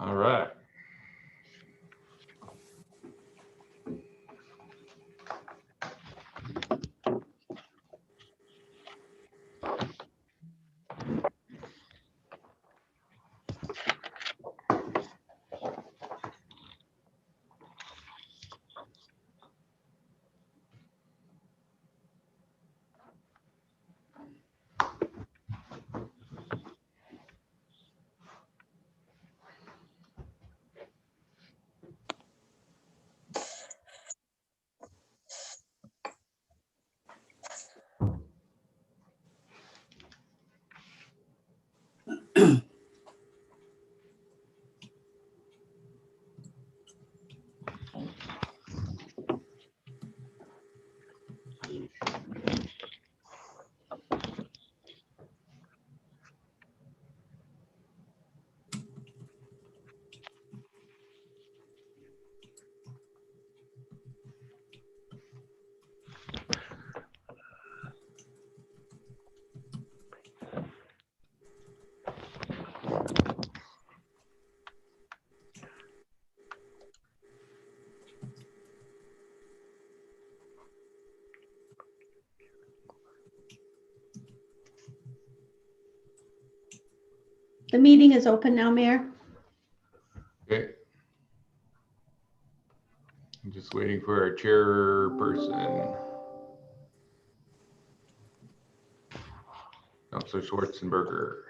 All right. The meeting is open now, Mayor. Okay. I'm just waiting for our chairperson. Councilor Schwarzenberger.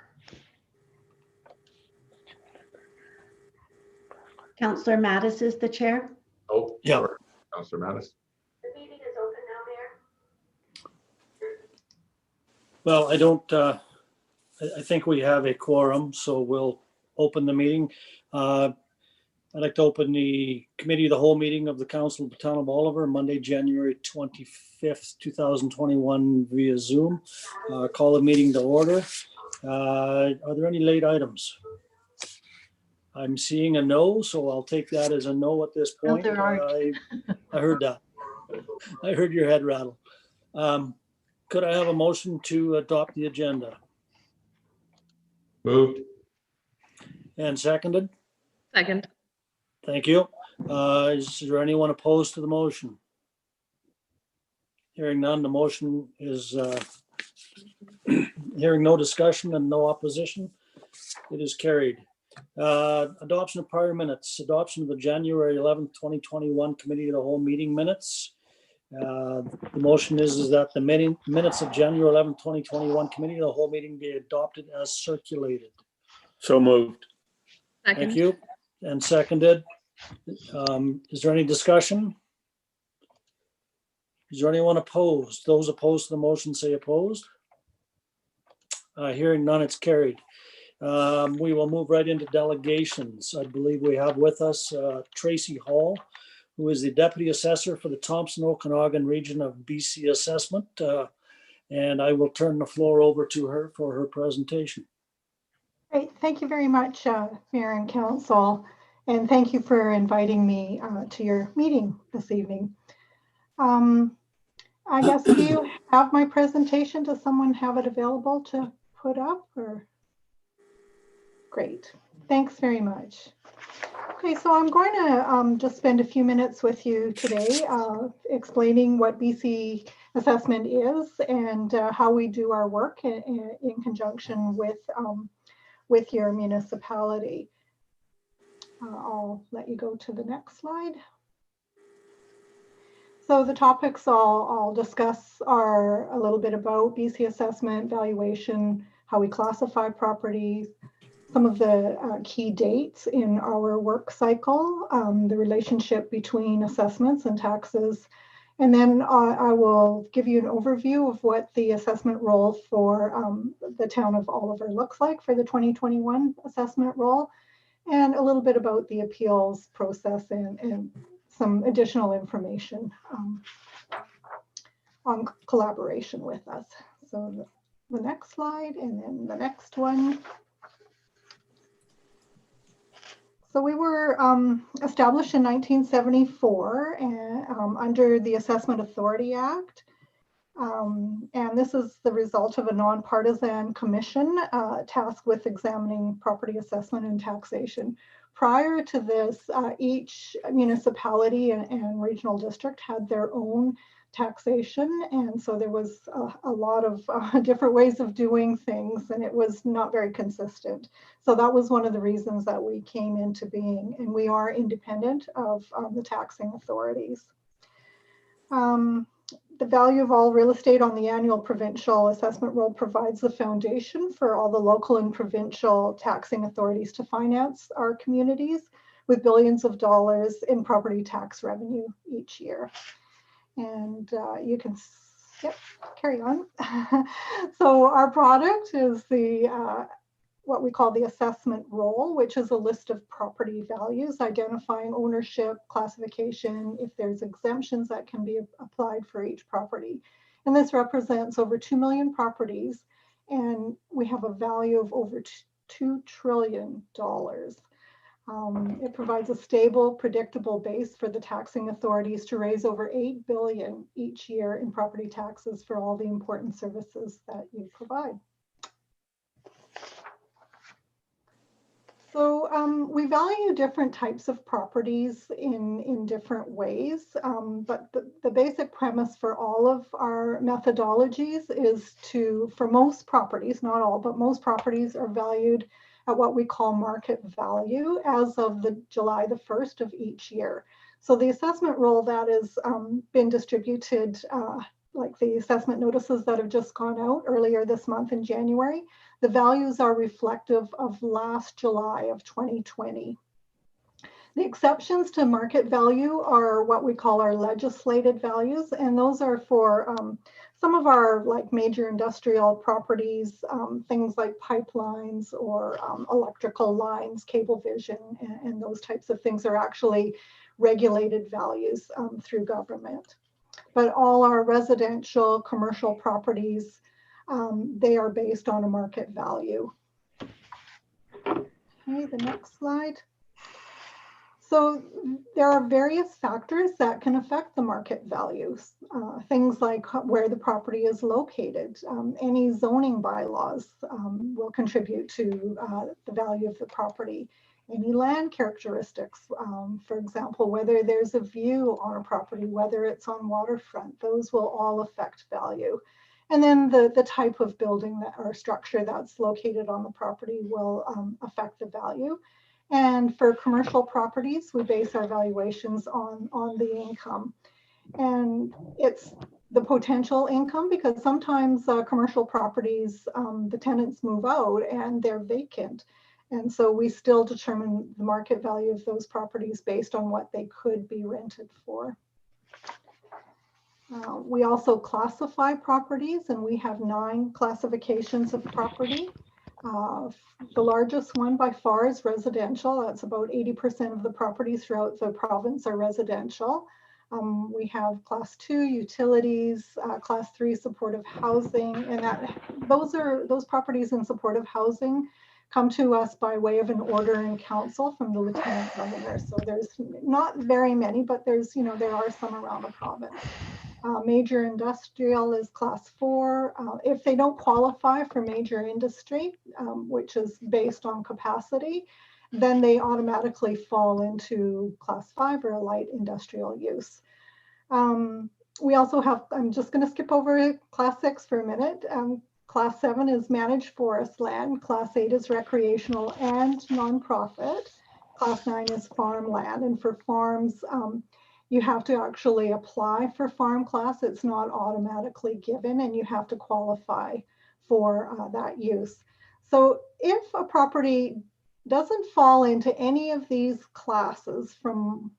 Councillor Mattis is the chair. Oh, Yeah. sorry. Councilor Mattis. The meeting is open now, Mayor. Well, I don't, I think we have a quorum, so we'll open the meeting. I'd like to open the committee of the whole meeting of the Council of the Town of Oliver, Monday, January 25th, 2021 via Zoom. Call the meeting to order. Are there any late items? I'm seeing a no, so I'll take that as a no at this No, point. there aren't. I heard that. I heard your head rattle. Could I have a motion to adopt the agenda? Moved. And seconded? Second. Thank you. Is there anyone opposed to the motion? Hearing none, the motion is, hearing no discussion and no opposition, it is carried. Adoption of prior minutes, adoption of the January 11th, 2021 Committee of the Whole Meeting minutes. The motion is that the minutes of January 11th, 2021 Committee of the Whole Meeting be adopted as circulated. So moved. Thank Second. you. And seconded. Is there any discussion? Is there anyone opposed? Those opposed to the motion say opposed. Hearing none, it's carried. We will move right into delegations. I believe we have with us Tracy Hall, who is the Deputy Assessor for the Thompson Okanagan region of BC Assessment. And I will turn the floor over to her for her presentation. Great. Thank you very much, Mayor and Council, and thank you for inviting me to your meeting this evening. I guess, do you have my presentation? Does someone have it available to put up? Or great. Thanks very much. Okay, so I'm going to just spend a few minutes with you today explaining what BC Assessment is and how we do our work in conjunction with your municipality. I'll let you go to the next slide. So the topics I'll discuss are a little bit about BC Assessment, valuation, how we classify properties, some of the key dates in our work cycle, the relationship between assessments and taxes, and then I will give you an overview of what the assessment roll for the town of Oliver looks like for the 2021 assessment roll, and a little bit about the appeals process and some additional information on collaboration with us. So the next slide and then the next one. So we were established in 1974 and, under the Assessment Authority Act. And this is the result of a nonpartisan commission tasked with examining property assessment and taxation Prior to this, each municipality and regional district had their own taxation. And so there was a lot of different ways of doing things, and it was not very consistent. So that was one of the reasons that we came into being, and we are independent of the taxing authorities. The value of all real estate on the annual provincial assessment roll provides the foundation for all the local and provincial taxing authorities to finance our communities with billions of dollars in property tax revenue each year. And you can, yep, carry on. So our product is the what we call the assessment roll, which is a list of property values identifying ownership, classification, if there's exemptions that can be applied for each property. And this represents over 2 million properties, and we have a value of over $2 trillion. It provides a stable, predictable base for the taxing authorities to raise over $8 billion each year in property taxes for all the important services that you provide. So we value different types of properties in different ways, but the basic premise for all of our methodologies is for most properties, not all, but most properties are valued at what we call market value as of the July the 1st of each year. So the assessment roll that has been distributed, like the assessment notices that have just gone out earlier this month in January, the values are reflective of last July of 2020. The exceptions to market value are what we call our legislated values, and those are for some of our like major industrial properties, things like pipelines or electrical lines, Cablevision, and those types of things are actually regulated values through government. But all our residential, commercial properties, they are based on a market value. Okay, the next slide. So there are various factors that can affect the market values. Things like where the property is located. Any zoning bylaws will contribute to the value of the property. Any land characteristics, for example, whether there's a view on a property, whether it's on waterfront, those will all affect value. And then the type of building or structure that's located on the property will affect the value. And for commercial properties, we base our valuations on the income. And it's the potential income, because sometimes commercial properties, the tenants move out and they're vacant. And so we still determine the market value of those properties based on what they could be rented for. We also classify properties, and we have 9 classifications of property. The largest one by far is residential. That's about 80% of the properties throughout the province are residential. We have class 2 utilities, class 3 supportive housing, and those properties in supportive housing come to us by way of an order in council from the Lieutenant Governor. So there's not very many, but there's, there are some around the province. Major industrial is class 4. If they don't qualify for major industry, which is based on capacity, then they automatically fall into class 5 or a light industrial use. We also have, I'm just going to skip over class 6 for a minute. Class 7 is managed forest land. Class 8 is recreational and nonprofit. Class 9 is farmland. And for farms, you have to actually apply for farm class. It's not automatically given, and you have to qualify for that use. So if a property doesn't fall into any of these classes,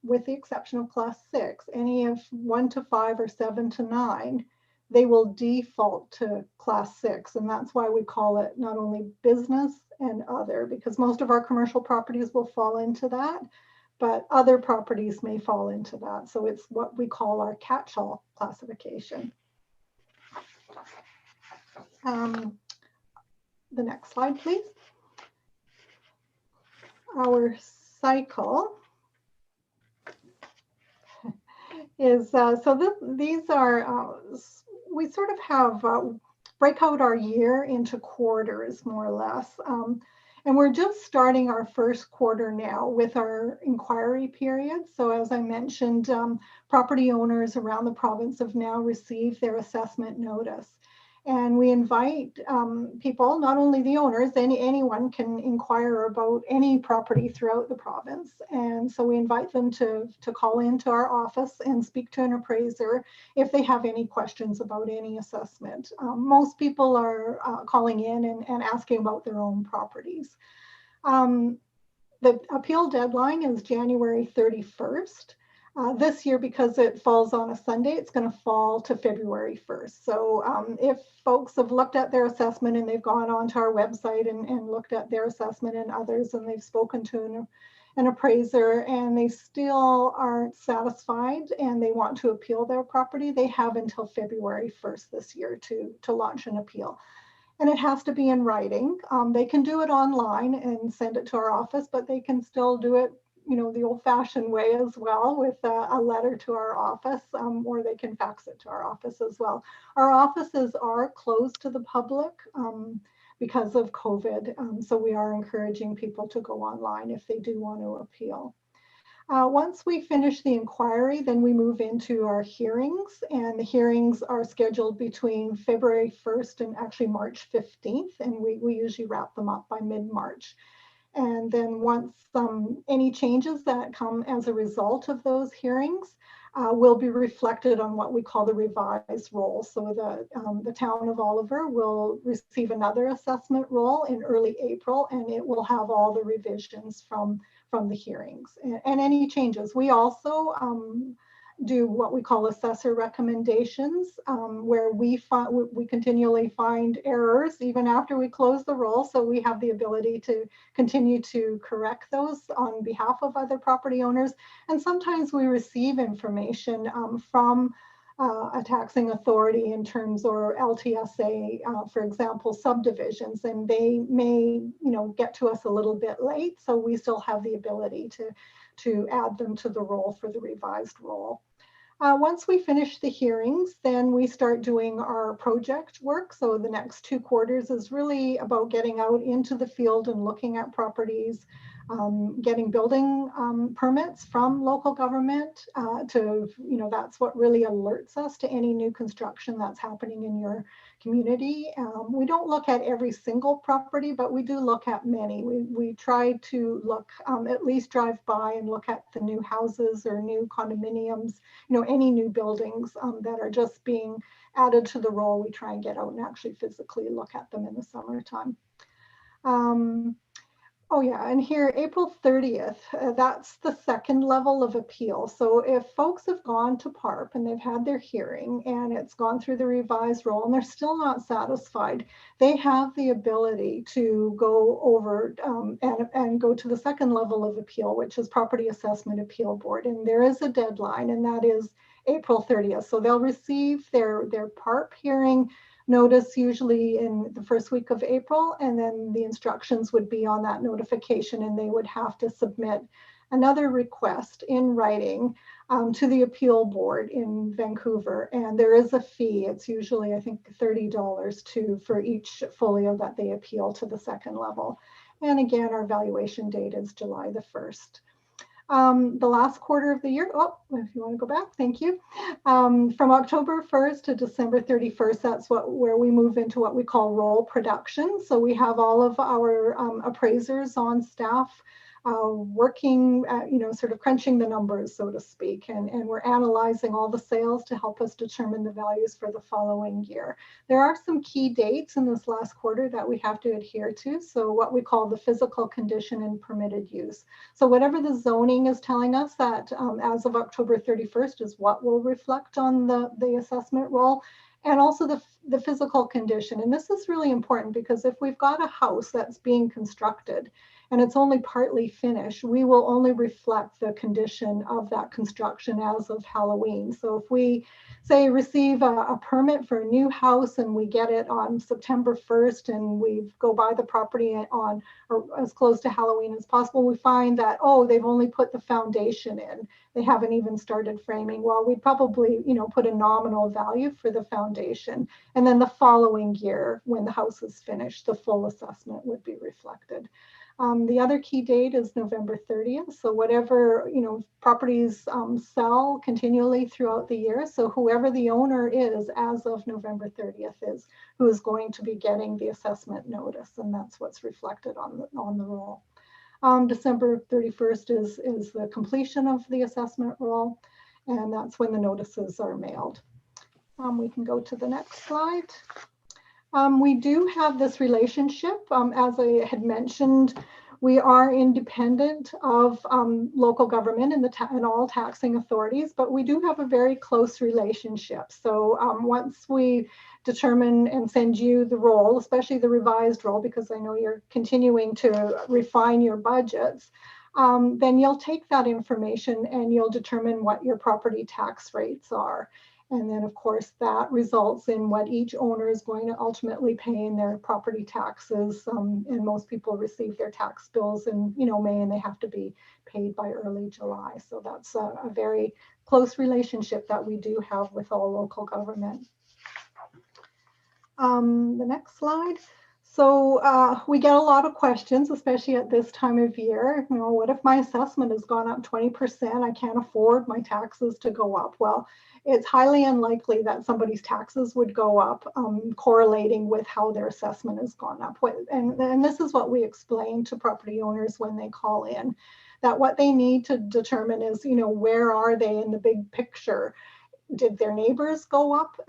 with the exception of class 6, any of 1 to 5 or 7 to 9, they will default to class 6. And that's why we call it not only business and other, because most of our commercial properties will fall into that, but other properties may fall into that. So it's what we call our catch-all classification. The next slide, please. Our cycle is, these are, we sort of have, break out our year into quarters, more or less. And we're just starting our first quarter now with our inquiry period. So as I mentioned, property owners around the province have now received their assessment notice. And we invite people, not only the owners, anyone can inquire about any property throughout the province. And so we invite them to call into our office and speak to an appraiser if they have any questions about any assessment. Most people are calling in and asking about their own properties. The appeal deadline is January 31st. This year, because it falls on a Sunday, it's going to fall to February 1st. So if folks have looked at their assessment and they've gone onto our website and looked at their assessment and others, and they've spoken to an appraiser and they still aren't satisfied and they want to appeal their property, they have until February 1st this year to launch an appeal. And it has to be in writing. They can do it online and send it to our office, but they can still do it, the old-fashioned way as well, with a letter to our office, or they can fax it to our office as well. Our offices are closed to the public because of COVID, so we are encouraging people to go online if they do want to appeal. Once we finish the inquiry, then we move into our hearings, and the hearings are scheduled between February 1st and actually March 15th, and we usually wrap them up by mid-March. And then once any changes that come as a result of those hearings will be reflected on what we call the revised roll. So the town of Oliver will receive another assessment roll in early April, and it will have all the revisions from the hearings and any changes. We also do what we call assessor recommendations, where we continually find errors even after we close the roll. So we have the ability to continue to correct those on behalf of other property owners. And sometimes we receive information from a taxing authority in terms, or LTSA, for example, subdivisions, and they may, get to us a little bit late. So we still have the ability to add them to the roll for the revised roll. Once we finish the hearings, then we start doing our project work. So the next 2 quarters is really about getting out into the field and looking at properties, getting building permits from local government that's what really alerts us to any new construction that's happening in your community. We don't look at every single property, but we do look at many. We try to look, at least drive by and look at the new houses or new condominiums, any new buildings that are just being added to the roll. We try and get out and actually physically look at them in the summertime. Oh yeah, and here, April 30th, that's the second level of appeal. So if folks have gone to PARP and they've had their hearing and it's gone through the revised roll and they're still not satisfied, they have the ability to go over and go to the second level of appeal, which is Property Assessment Appeal Board. And there is a deadline, and that is April 30th. So they'll receive their PARP hearing notice usually in the first week of April, and then the instructions would be on that notification, and they would have to submit another request in writing to the appeal board in Vancouver. And there is a fee. It's usually, I think, $30 for each folio that they appeal to the second level. And again, our valuation date is July the 1st. The last quarter of the year, if you want to go back, thank you. From October 1st to December 31st, that's where we move into what we call roll production. So we have all of our appraisers on staff working, sort of crunching the numbers, so to speak, and we're analyzing all the sales to help us determine the values for the following year. There are some key dates in this last quarter that we have to adhere to. So what we call the physical condition and permitted use. So whatever the zoning is telling us that as of October 31st is what will reflect on the assessment roll. And also the physical condition. And this is really important because if we've got a house that's being constructed and it's only partly finished, we will only reflect the condition of that construction as of Halloween. So if we say receive a permit for a new house and we get it on September 1st and we go by the property on or as close to Halloween as possible, we find that, they've only put the foundation in. They haven't even started framing. Well, we'd probably, put a nominal value for the foundation. And then the following year, when the house is finished, the full assessment would be reflected. The other key date is November 30th. So whatever, properties sell continually throughout the year. So whoever the owner is as of November 30th is who is going to be getting the assessment notice. And that's what's reflected on the roll. December 31st is the completion of the assessment roll. And that's when the notices are mailed. We can go to the next slide. We do have this relationship. As I had mentioned, we are independent of local government and all taxing authorities, but we do have a very close relationship. So once we determine and send you the roll, especially the revised roll, because I know you're continuing to refine your budgets, then you'll take that information and you'll determine what your property tax rates are. And then, of course, that results in what each owner is going to ultimately pay in their property taxes. And most people receive their tax bills in, May, and they have to be paid by early July. So that's a very close relationship that we do have with all local government. The next slide. So we get a lot of questions, especially at this time of year. What if my assessment has gone up 20%? I can't afford my taxes to go up. Well, it's highly unlikely that somebody's taxes would go up correlating with how their assessment has gone up. And this is what we explain to property owners when they call in, that what they need to determine is, where are they in the big picture? Did their neighbors go up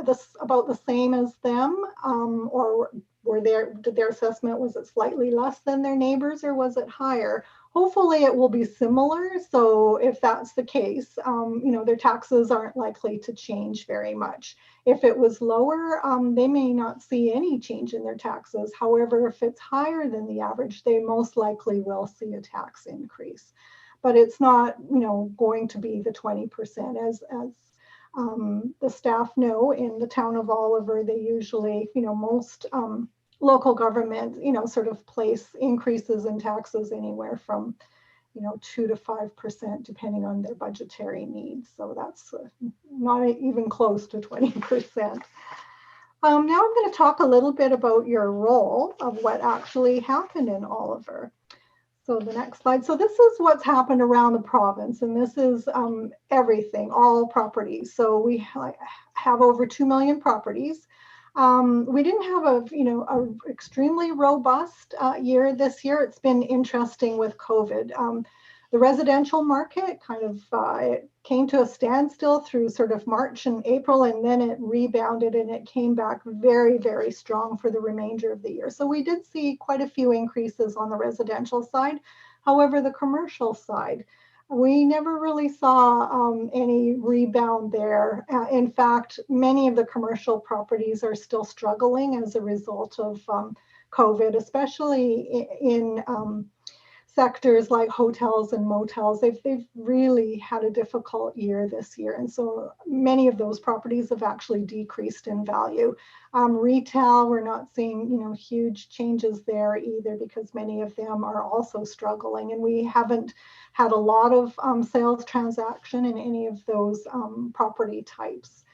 about the same as them? Or did their assessment, was it slightly less than their neighbors, or was it higher? Hopefully it will be similar. So if that's the case, their taxes aren't likely to change very much. If it was lower, they may not see any change in their taxes. However, if it's higher than the average, they most likely will see a tax increase. But it's not, going to be the 20% as the staff know. In the town of Oliver, they usually, most local government, sort of place increases in taxes anywhere from, 2 to 5%, depending on their budgetary needs. So that's not even close to 20%. Now I'm going to talk a little bit about your role of what actually happened in Oliver. So the next slide. So this is what's happened around the province, and this is everything, all properties. So we have over 2 million properties. We didn't have a extremely robust year this year. It's been interesting with COVID. The residential market kind of it came to a standstill through sort of March and April, and then it rebounded and it came back very, very strong for the remainder of the year. So we did see quite a few increases on the residential side. However, the commercial side, we never really saw any rebound there. In fact, many of the commercial properties are still struggling as a result of COVID, especially in sectors like hotels and motels. They've really had a difficult year this year. And so many of those properties have actually decreased in value. Retail, we're not seeing, huge changes there either, because many of them are also struggling. And we haven't had a lot of sales transaction in any of those property types.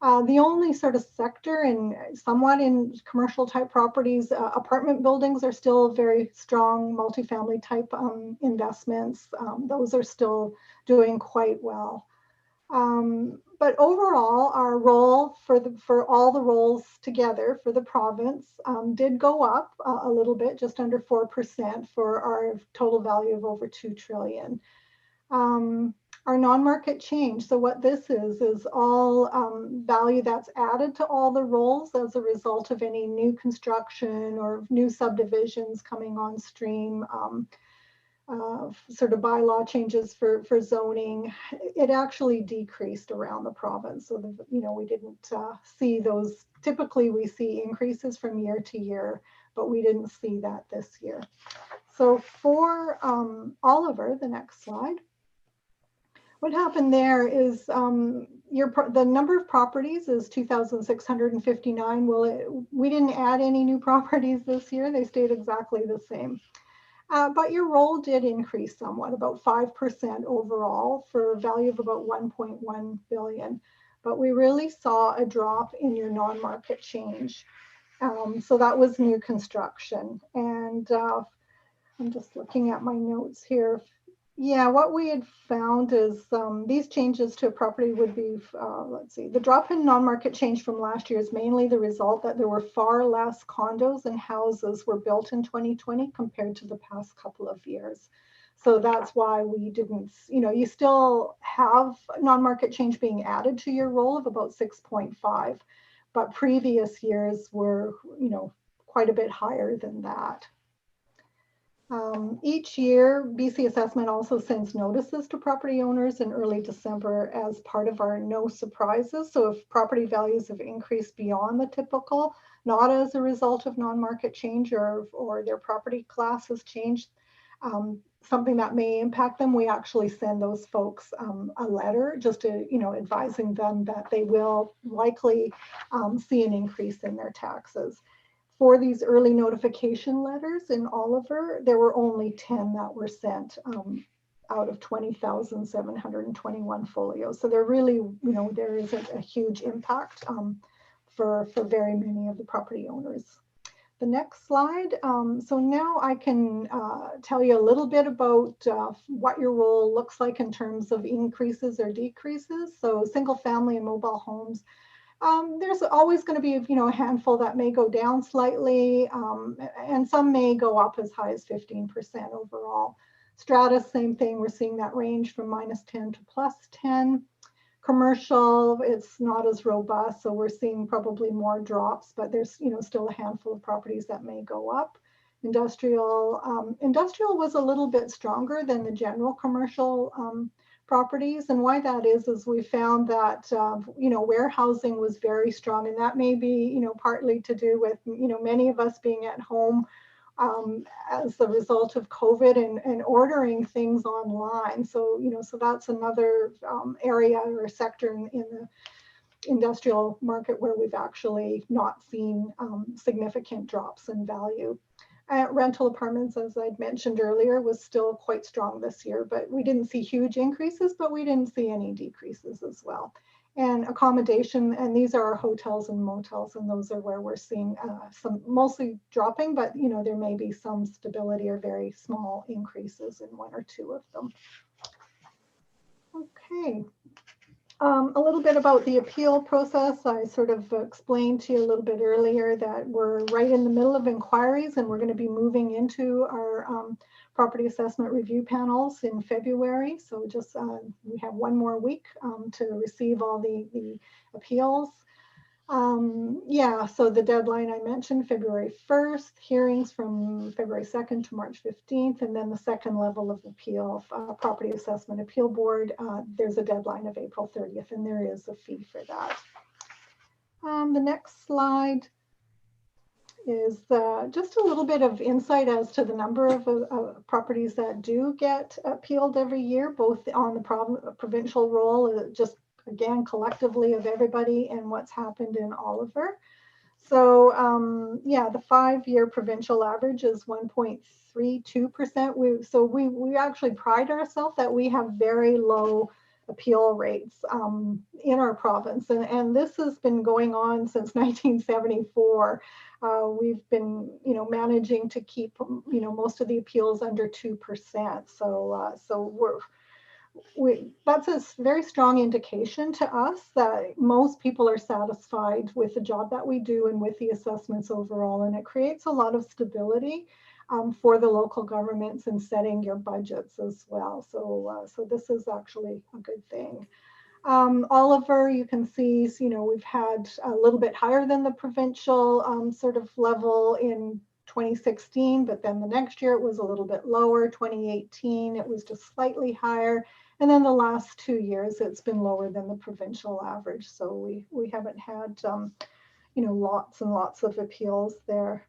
The only sort of sector and somewhat in commercial type properties, apartment buildings are still very strong, multifamily type investments. Those are still doing quite well. But overall, our role for all the roles together for the province did go up a little bit, just under 4% for our total value of over 2 trillion. Our non-market change. So what this is all value that's added to all the roles as a result of any new construction or new subdivisions coming on stream, sort of bylaw changes for zoning. It actually decreased around the province. So, we didn't see those. Typically, we see increases from year to year, but we didn't see that this year. So for Oliver, the next slide. What happened there is the number of properties is 2,659. Well, we didn't add any new properties this year. They stayed exactly the same. But your role did increase somewhat, about 5% overall, for a value of about 1.1 billion. but we really saw a drop in your non-market change. So that was new construction. And I'm just looking at my notes here. Yeah, what we had found is these changes to a property would be, let's see, the drop in non-market change from last year is mainly the result that there were far less condos and houses were built in 2020 compared to the past couple of years. So that's why we didn't, you still have non-market change being added to your roll of about 6.5, but previous years were, quite a bit higher than that. Each year, BC Assessment also sends notices to property owners in early December as part of our no surprises. So if property values have increased beyond the typical, not as a result of non-market change or their property class has changed, something that may impact them, we actually send those folks a letter just to, advising them that they will likely see an increase in their taxes. For these early notification letters in Oliver, there were only 10 that were sent out of 20,721 folios. So there really, there is a huge impact for very many of the property owners. The next slide. So now I can tell you a little bit about what your role looks like in terms of increases or decreases. So single family and mobile homes. There's always going to be, a handful that may go down slightly, and some may go up as high as 15% overall. Strata, same thing. We're seeing that range from -10 to +10. Commercial, it's not as robust, so we're seeing probably more drops, but there's, still a handful of properties that may go up. Industrial was a little bit stronger than the general commercial properties, and why that is we found that warehousing was very strong, and that may be partly to do with many of us being at home as a result of COVID and ordering things online. So so that's another area or sector in the industrial market where we've actually not seen significant drops in value. Rental apartments, as I'd mentioned earlier, was still quite strong this year, but we didn't see huge increases, but we didn't see any decreases as well. And accommodation, and these are our hotels and motels, and those are where we're seeing some mostly dropping, but there may be some stability or very small increases in one or two of them. Okay. A little bit about the appeal process. I sort of explained to you a little bit earlier that we're right in the middle of inquiries, and we're going to be moving into our property assessment review panels in February. So just we have one more week to receive all the appeals. Yeah, so the deadline I mentioned, February 1st, hearings from February 2nd to March 15th, and then the second level of appeal, Property Assessment Appeal Board, there's a deadline of April 30th, and there is a fee for that. The next slide is just a little bit of insight as to the number of properties that do get appealed every year, both on the provincial roll, just again, collectively of everybody and what's happened in Oliver. So yeah, the 5-year provincial average is 1.32%. So we actually pride ourselves that we have very low appeal rates in our province. And this has been going on since 1974. We've been, managing to keep, most of the appeals under 2%. So that's a very strong indication to us that most people are satisfied with the job that we do and with the assessments overall, and it creates a lot of stability for the local governments in setting your budgets as well. So this is actually a good thing. Oliver, you can see, we've had a little bit higher than the provincial sort of level in 2016, but then the next year it was a little bit lower. 2018, it was just slightly higher. And then the last 2 years, it's been lower than the provincial average. So we haven't had, lots and lots of appeals there.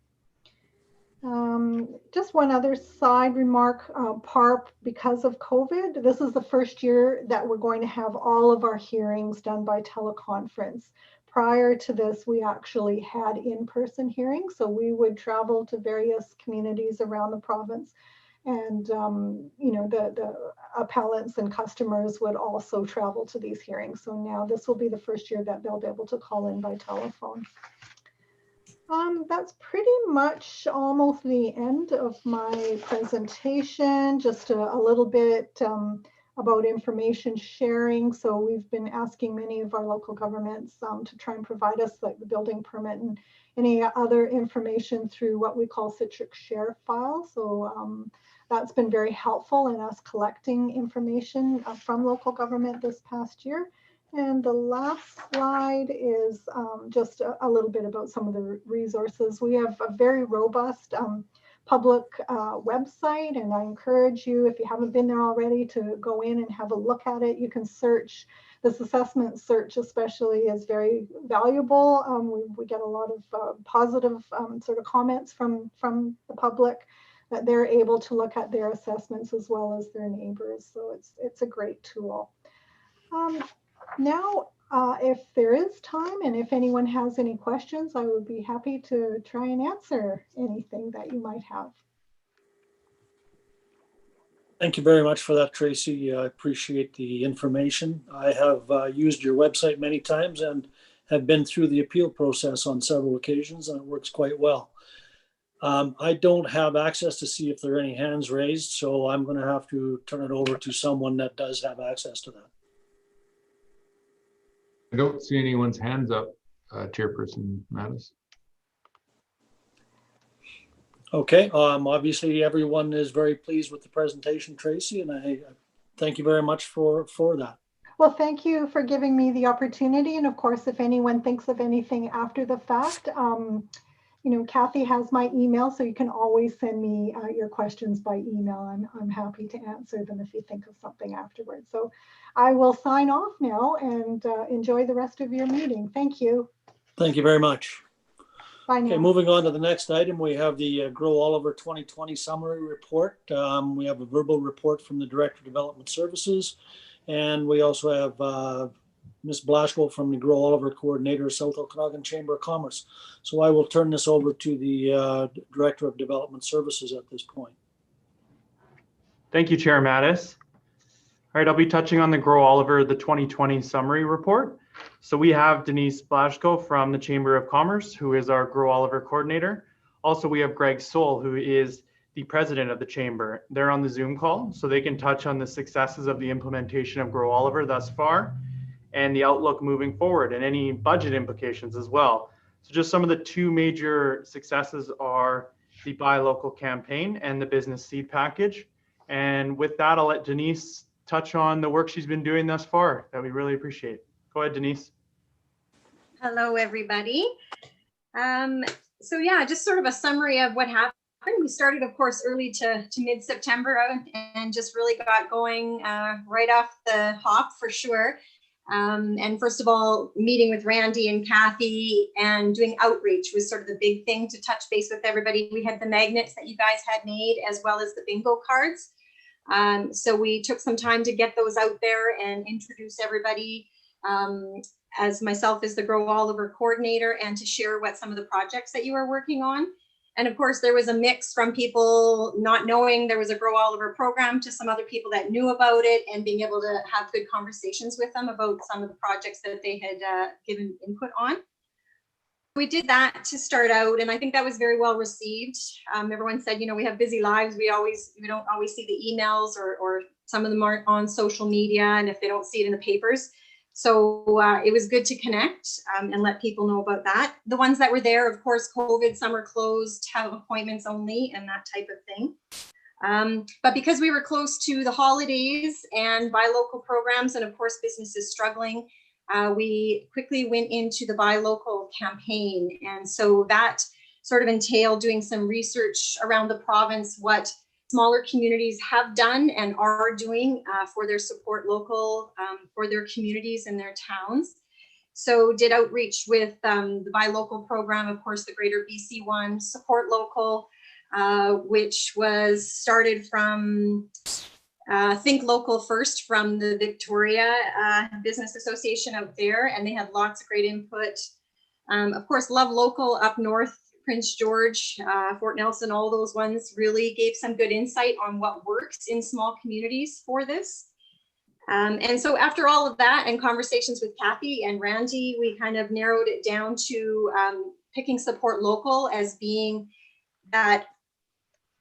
Just one other side remark, PARP, because of COVID, this is the first year that we're going to have all of our hearings done by teleconference. Prior to this, we actually had in-person hearings, so we would travel to various communities around the province And, the appellants and customers would also travel to these hearings. So now this will be the first year that they'll be able to call in by telephone. That's pretty much almost the end of my presentation. Just a little bit about information sharing. So we've been asking many of our local governments to try and provide us like the building permit and any other information through what we call Citrix Share file. So that's been very helpful in us collecting information from local government this past year. And the last slide is just a little bit about some of the resources. We have a very robust public website, and I encourage you, if you haven't been there already, to go in and have a look at it. You can search. This assessment search especially is very valuable. We get a lot of positive sort of comments from the public that they're able to look at their assessments as well as their neighbors. So it's a great tool. Now, if there is time and if anyone has any questions, I would be happy to try and answer anything that you might have. Thank you very much for that, Tracy. I appreciate the information. I have used your website many times and have been through the appeal process on several occasions, and it works quite well. I don't have access to see if there are any hands raised, so I'm going to have to turn it over to someone that does have access to that. I don't see anyone's hands up, Chairperson Mattis. Okay, obviously everyone is very pleased with the presentation, Tracy, and I thank you very much for that. Well, thank you for giving me the opportunity. And of course, if anyone thinks of anything after the fact, Kathy has my email, so you can always send me your questions by email. I'm happy to answer them if you think of something afterwards. So I will sign off now and enjoy the rest of your meeting. Thank you. Thank you very much. Bye now. Okay, moving on to the next item, we have the Grow Oliver 2020 summary report. We have a verbal report from the Director of Development Services, and we also have Ms. Blaschko from the Grow Oliver Coordinator, South Okanagan Chamber of Commerce. So I will turn this over to the Director of Development Services at this point. Thank you, Chair Mattis. All right, I'll be touching on the Grow Oliver, the 2020 summary report. So we have Denise Blaschko from the Chamber of Commerce, who is our Grow Oliver Coordinator. Also, we have Greg Soul, who is the President of the Chamber. They're on the Zoom call, so they can touch on the successes of the implementation of Grow Oliver thus far, and the outlook moving forward, and any budget implications as well. So just some of the two major successes are the Buy Local campaign and the Business Seed Package. And with that, I'll let Denise touch on the work she's been doing thus far that we really appreciate. Go ahead, Denise. Hello, everybody. So yeah, just sort of a summary of what happened. We started, of course, early to mid-September and just really got going right off the hop for sure. And first of all, meeting with Randy and Kathy and doing outreach was sort of the big thing to touch base with everybody. We had the magnets that you guys had made as well as the bingo cards. So we took some time to get those out there and introduce everybody as myself as the Grow Oliver Coordinator and to share what some of the projects that you are working on. And of course, there was a mix from people not knowing there was a Grow Oliver program to some other people that knew about it and being able to have good conversations with them about some of the projects that they had given input on. We did that to start out, and I think that was very well received. Everyone said, we have busy lives. We don't always see the emails or some of them aren't on social media, and if they don't see it in the papers. So it was good to connect and let people know about that. The ones that were there, of course, COVID, summer closed, have appointments only and that type of thing. But because we were close to the holidays and Buy Local programs, and of course, businesses struggling, we quickly went into the Buy Local campaign. And so that sort of entailed doing some research around the province, what smaller communities have done and are doing for their support local, for their communities and their towns. So did outreach with the Buy Local program, of course, the Greater BC one, Support Local, which was started from Think Local first from the Victoria Business Association out there, and they had lots of great input. Of course, Love Local up north Prince George, Fort Nelson, all those ones really gave some good insight on what works in small communities for this. And so after all of that and conversations with Kathy and Randy, we kind of narrowed it down to picking Support Local as being that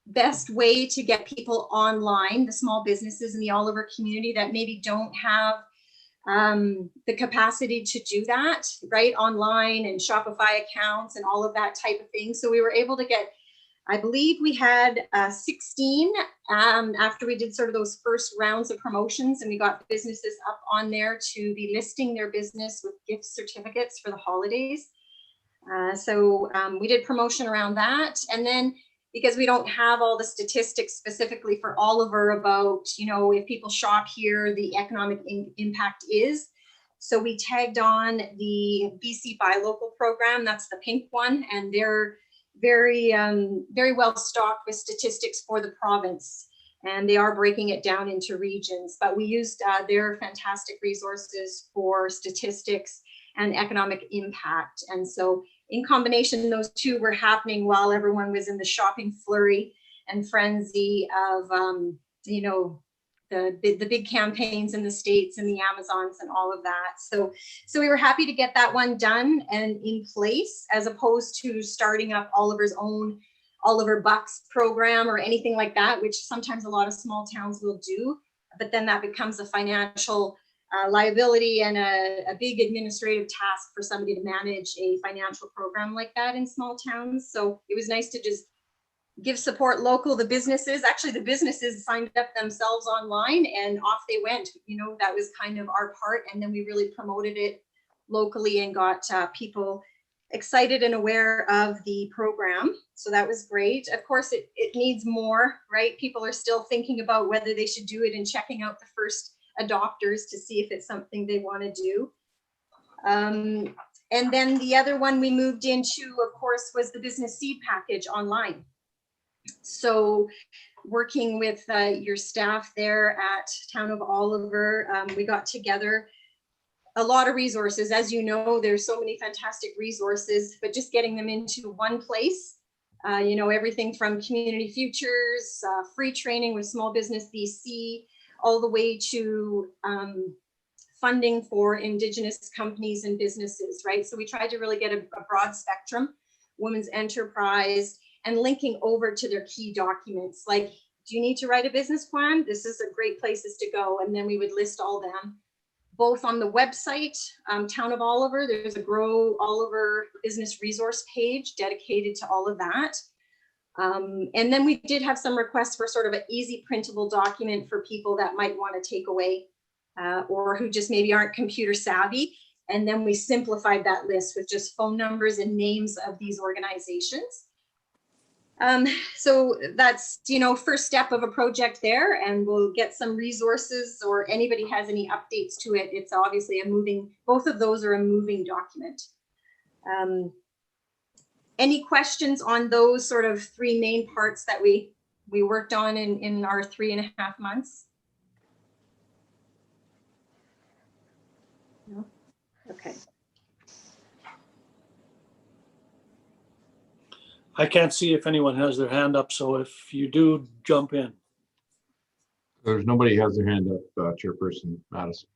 best way to get people online, the small businesses in the Oliver community that maybe don't have the capacity to do that, right? Online and Shopify accounts and all of that type of thing. So we were able to get, I believe we had 16 after we did sort of those first rounds of promotions, and we got businesses up on there to be listing their business with gift certificates for the holidays. So we did promotion around that. And then because we don't have all the statistics specifically for Oliver about, you know, if people shop here, the economic impact is. So we tagged on the BC Buy Local program, that's the pink one, and they're very well stocked with statistics for the province. And they are breaking it down into regions, but we used their fantastic resources for statistics and economic impact. And so in combination, those two were happening while everyone was in the shopping flurry and frenzy of, you know, the big campaigns in the States and the Amazons and all of that. So we were happy to get that one done and in place, as opposed to starting up Oliver's own Oliver Bucks program or anything like that, which sometimes a lot of small towns will do. But then that becomes a financial liability and a big administrative task for somebody to manage a financial program like that in small towns. So it was nice to just give Support Local, the businesses, actually the businesses signed up themselves online and off they went. You know, that was kind of our part. And then we really promoted it locally and got people excited and aware of the program. So that was great. Of course, it needs more, right? People are still thinking about whether they should do it and checking out the first adopters to see if it's something they want to do. And then the other one we moved into, of course, was the business seed package online. So working with your staff there at Town of Oliver, we got together a lot of resources. As you know, there's so many fantastic resources, but just getting them into one place, you know, everything from community futures, free training with Small Business BC, all the way to funding for Indigenous companies and businesses, right? So we tried to really get a broad spectrum, women's enterprise, and linking over to their key documents. Like, do you need to write a business plan? This is a great places to go. And then we would list all them, both on the website, Town of Oliver. There's a Grow Oliver business resource page dedicated to all of that. And then we did have some requests for sort of an easy printable document for people that might want to take away or who just maybe aren't computer savvy. And then we simplified that list with just phone numbers and names of these organizations. So that's, you know, first step of a project there, and we'll get some resources, or anybody has any updates to it. It's obviously a moving, both of those are a moving document. Any questions on those sort of three main parts that we worked on in our 3.5 months? No? Okay. I can't see if anyone has their hand up, so if you do, jump in. There's nobody has their hand up, Chairperson Mattis.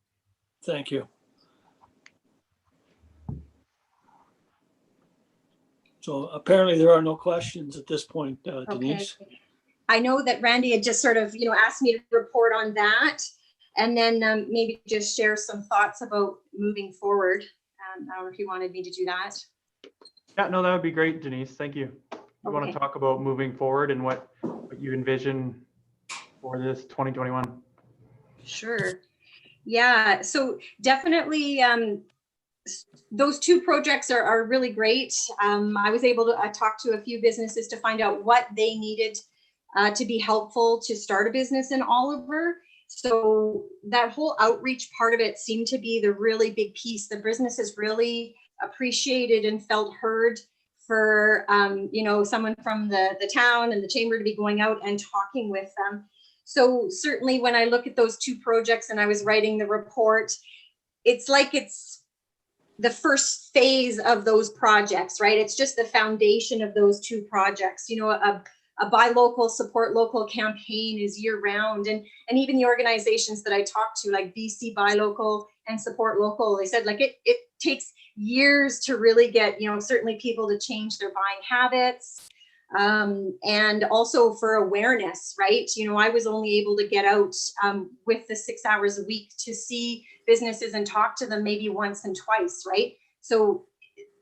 Thank you. So apparently there are no questions at this point, Denise. Okay. I know that Randy had just sort of, you know, asked me to report on that, and then maybe just share some thoughts about moving forward. I don't know if you wanted me to do that. Yeah, no, that would be great, Denise. Thank you. We want Okay. to talk about moving forward and what you envision for this 2021. Sure. Yeah, so definitely those two projects are really great. I was able to talk to a few businesses to find out what they needed to be helpful to start a business in Oliver. So that whole outreach part of it seemed to be the really big piece. The businesses really appreciated and felt heard for you know, someone from the town and the chamber to be going out and talking with them. So certainly when I look at those two projects and I was writing the report, it's like it's the first phase of those projects, right? It's just the foundation of those two projects. You know, a buy local, support local campaign is year round. And even the organizations that I talked to, like BC Buy Local and Support Local, they said like it takes years to really get, you know, certainly people to change their buying habits. And also for awareness, right? You know, I was only able to get out with the 6 hours a week to see businesses and talk to them maybe once and twice, right? So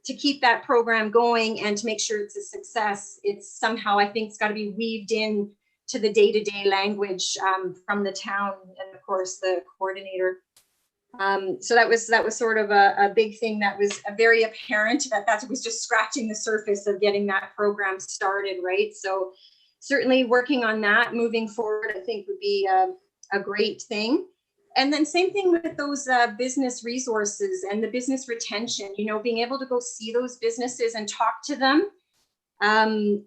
to keep that program going and to make sure it's a success, it's somehow, I think it's got to be weaved in to the day-to-day language from the town and of course the coordinator. So that was sort of a big thing that was very apparent that was just scratching the surface of getting that program started, right? So certainly working on that moving forward, I think would be a great thing. And then same thing with those business resources and the business retention, you know, being able to go see those businesses and talk to them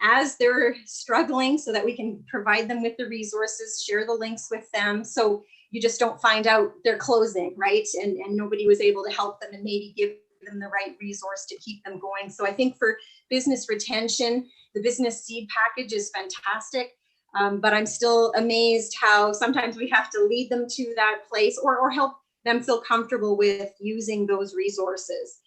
as they're struggling so that we can provide them with the resources, share the links with them. So you just don't find out they're closing, right? And nobody was able to help them and maybe give them the right resource to keep them going. So I think for business retention, the business seed package is fantastic. But I'm still amazed how sometimes we have to lead them to that place or help them feel comfortable with using those resources.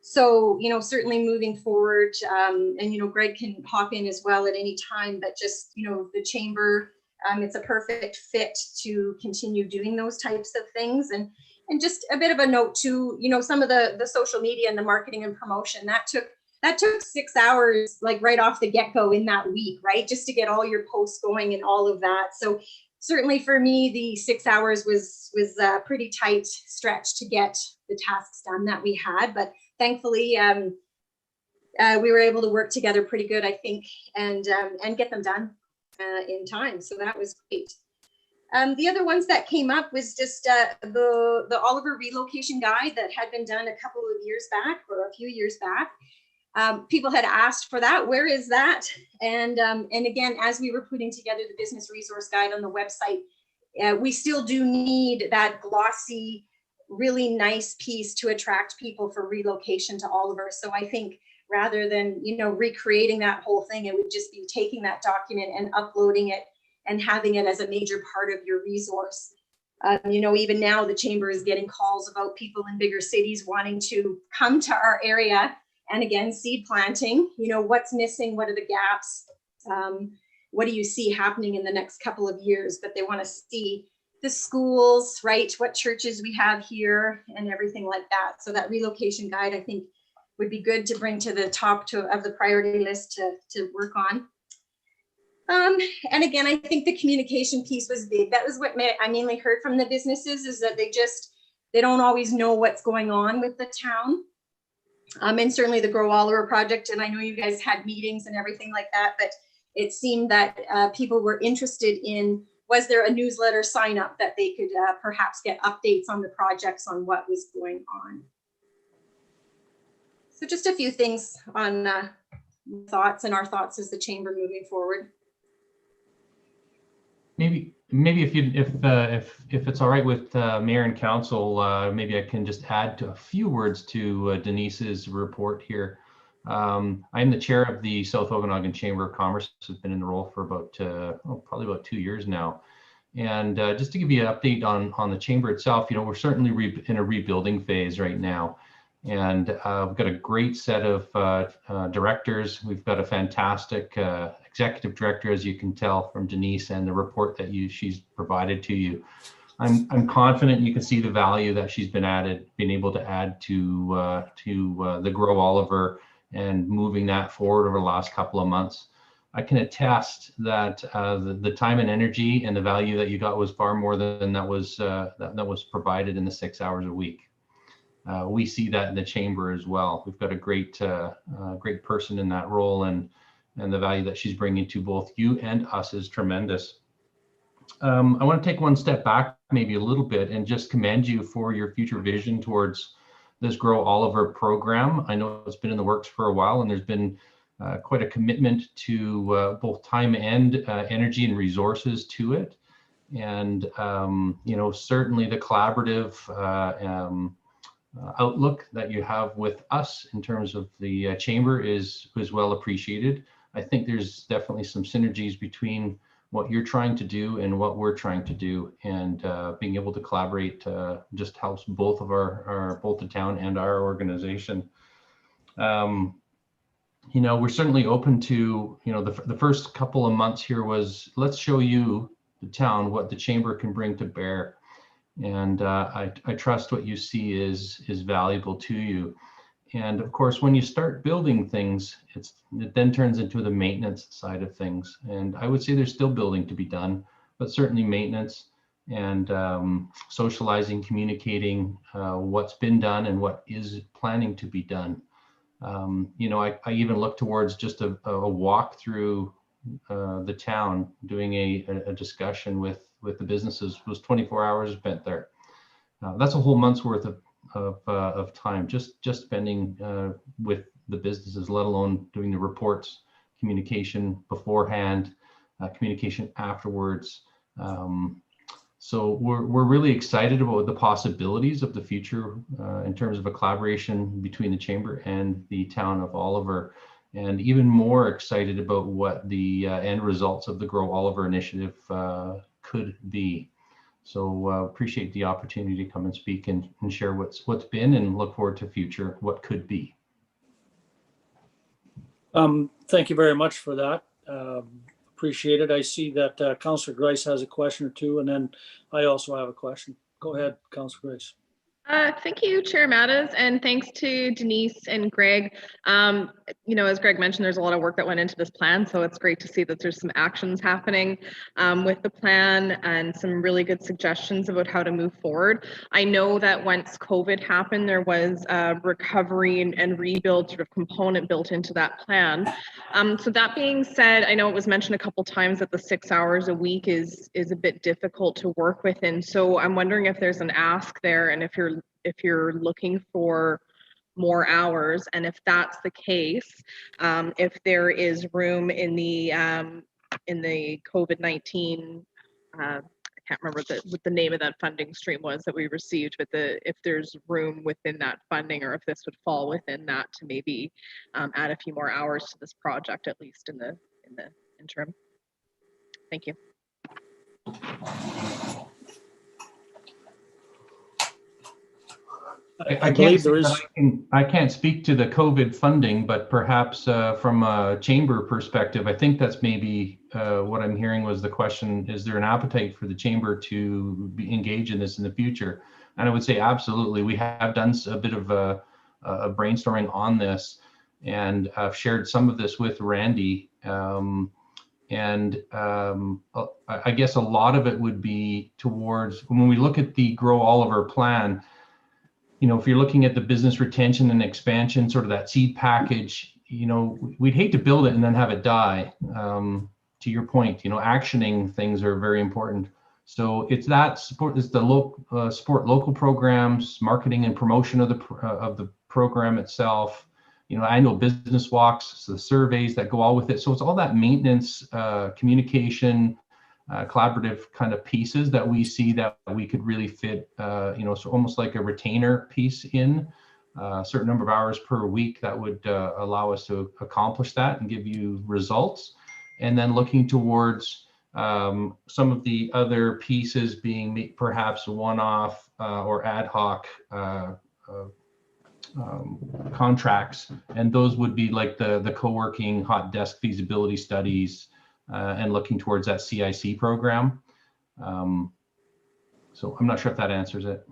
So, you know, certainly moving forward, and, you know, Greg can hop in as well at any time, but just, you know, the chamber, it's a perfect fit to continue doing those types of things. And just a bit of a note too, you know, some of the social media and the marketing and promotion, that took 6 hours, like right off the get-go in that week, right? Just to get all your posts going and all of that. So certainly for me, the 6 hours was a pretty tight stretch to get the tasks done that we had. But thankfully, we were able to work together pretty good, I think, and get them done in time. So that was great. The other ones that came up was just the Oliver relocation guide that had been done a couple of years back or a few years back. People had asked for that. Where is that? And again, as we were putting together the business resource guide on the website, we still do need that glossy, really nice piece to attract people for relocation to Oliver. So I think rather than, you know, recreating that whole thing, it would just be taking that document and uploading it and having it as a major part of your resource. You know, even now the chamber is getting calls about people in bigger cities wanting to come to our area. And again, seed planting, you know, what's missing? What are the gaps? What do you see happening in the next couple of years? But they want to see the schools, right? What churches we have here and everything like that. So that relocation guide, I think, would be good to bring to the top of the priority list to work on. And again, I think the communication piece was big. That was what I mainly heard from the businesses, is that they don't always know what's going on with the town. And certainly the Grow Oliver project, and I know you guys had meetings and everything like that, but it seemed that people were interested in, was there a newsletter sign up that they could perhaps get updates on the projects on what was going on. So just a few things on thoughts and our thoughts as the chamber moving forward. Maybe if it's all right with Mayor and Council, maybe I can just add a few words to Denise's report here. I am the chair of the South Okanagan Chamber of Commerce. Has been in the role for about probably about 2 years now. And just to give you an update on the chamber itself, you know, we're certainly in a rebuilding phase right now. And we've got a great set of directors. We've got a fantastic executive director, as you can tell from Denise and the report that she's provided to you. I'm confident you can see the value that she's been able to add to the Grow Oliver and moving that forward over the last couple of months. I can attest that the time and energy and the value that you got was far more than that was provided in the 6 hours a week. We see that in the chamber as well. We've got a great person in that role, and the value that she's bringing to both you and us is tremendous. I want to take one step back maybe a little bit and just commend you for your future vision towards this Grow Oliver program. I know it's been in the works for a while, and there's been quite a commitment to both time and energy and resources to it. And you know, certainly the collaborative outlook that you have with us in terms of the chamber is well appreciated. I think there's definitely some synergies between what you're trying to do and what we're trying to do, and being able to collaborate just helps both of both the town and our organization. You know, we're certainly open to, you know, the first couple of months here was, let's show you, the town, what the chamber can bring to bear. And I trust what you see is valuable to you. And of course, when you start building things, it then turns into the maintenance side of things. And I would say there's still building to be done, but certainly maintenance and socializing, communicating what's been done and what is planning to be done. You know, I even look towards just a walk through the town, doing a discussion with the businesses. It was 24 hours spent there. That's a whole month's worth of time just spending with the businesses, let alone doing the reports, communication beforehand, communication afterwards. So we're really excited about the possibilities of the future in terms of a collaboration between the chamber and the town of Oliver, and even more excited about what the end results of the Grow Oliver initiative could be. So appreciate the opportunity to come and speak and share what's been, and look forward to future what could be. Thank you very much for that. Appreciate it. I see that Councillor Grice has a question or two, and then I also have a question. Go ahead, Councillor Grice. Thank you, Chair Mattis, and thanks to Denise and Greg. You know, as Greg mentioned, there's a lot of work that went into this plan, so it's great to see that there's some actions happening with the plan and some really good suggestions about how to move forward. I know that once COVID happened, there was a recovery and rebuild sort of component built into that plan. So that being said, I know it was mentioned a couple times that the 6 hours a week is a bit difficult to work within. So I'm wondering if there's an ask there, and if you're looking for more hours, and if that's the case, if there is room in the COVID-19, I can't remember what the name of that funding stream was that we received, but if there's room within that funding, or if this would fall within that to maybe add a few more hours to this project, at least in the interim. Thank you. I believe there is. I can't speak to the COVID funding, but perhaps from a chamber perspective, I think that's maybe what I'm hearing was the question: is there an appetite for the chamber to engage in this in the future? And I would say absolutely. We have done a bit of a brainstorming on this, and I've shared some of this with Randy. I guess a lot of it would be towards, when we look at the Grow Oliver plan, you know, if you're looking at the business retention and expansion, sort of that seed package, you know, we'd hate to build it and then have it die. To your point, you know, actioning things are very important. So it's that support, it's the support local programs, marketing and promotion of the program itself, you know, annual business walks, so the surveys that go all with it. So it's all that maintenance, communication, collaborative kind of pieces that we see that we could really fit, you know, so almost like a retainer piece in a certain number of hours per week that would allow us to accomplish that and give you results. And then looking towards some of the other pieces being perhaps one-off or ad hoc contracts, and those would be like the co-working hot desk feasibility studies, and looking towards that CIC program. So I'm not sure if that answers it.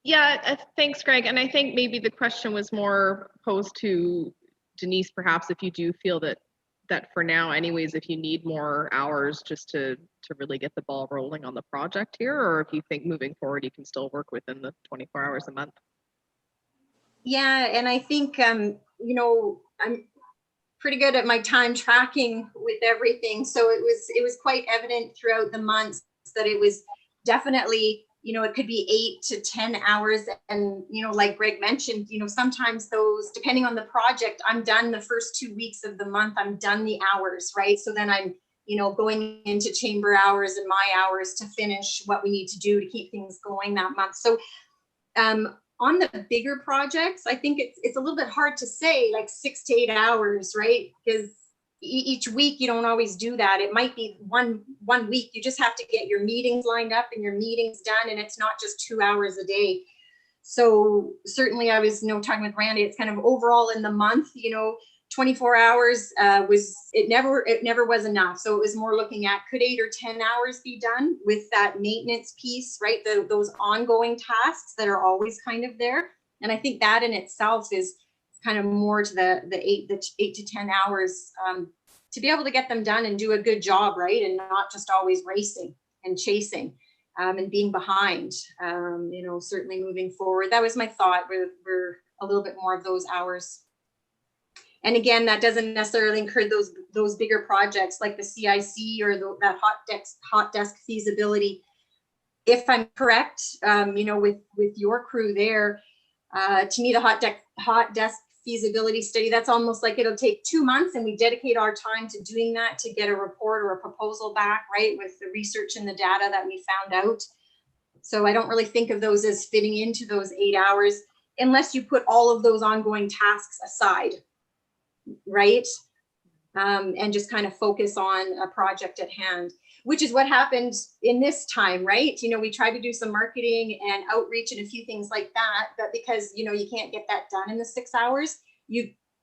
Yeah, thanks, Greg. And I think maybe the question was more posed to Denise, perhaps, if you do feel that for now, anyways, if you need more hours just to really get the ball rolling on the project here, or if you think moving forward you can still work within the 24 hours a month. Yeah, and I think you know, I'm pretty good at my time tracking with everything, so it was quite evident throughout the months that it was definitely, you know, it could be 8 to 10 hours, and you know, like Greg mentioned, you know, sometimes those, depending on the project, I'm done the first 2 weeks of the month, I'm done the hours, right? So then I'm you know, going into chamber hours and my hours to finish what we need to do to keep things going that month. So on the bigger projects, I think it's a little bit hard to say like 6 to 8 hours, right? Because each week you don't always do that. It might be one week you just have to get your meetings lined up and your meetings done, and it's not just 2 hours a day. So certainly I was, you know, talking with Randy, it's kind of overall in the month, you know, 24 hours it never was enough. So it was more looking at, could 8 or 10 hours be done with that maintenance piece, right? Those ongoing tasks that are always kind of there. And I think that in itself is kind of more to the 8 to 10 hours to be able to get them done and do a good job, right? And not just always racing and chasing and being behind, you know, certainly moving forward. That was my thought. We're a little bit more of those hours. And again, that doesn't necessarily incur those bigger projects like the CIC or that hot desk feasibility. If I'm correct, you know, with your crew there, to me, the hot desk feasibility study, that's almost like it'll take 2 months, and we dedicate our time to doing that to get a report or a proposal back, right, with the research and the data that we found out. So I don't really think of those as fitting into those 8 hours unless you put all of those ongoing tasks aside, right? And just kind of focus on a project at hand, which is what happened in this time, right? You know, we tried to do some marketing and outreach and a few things like that, but because, you know, you can't get that done in the 6 hours,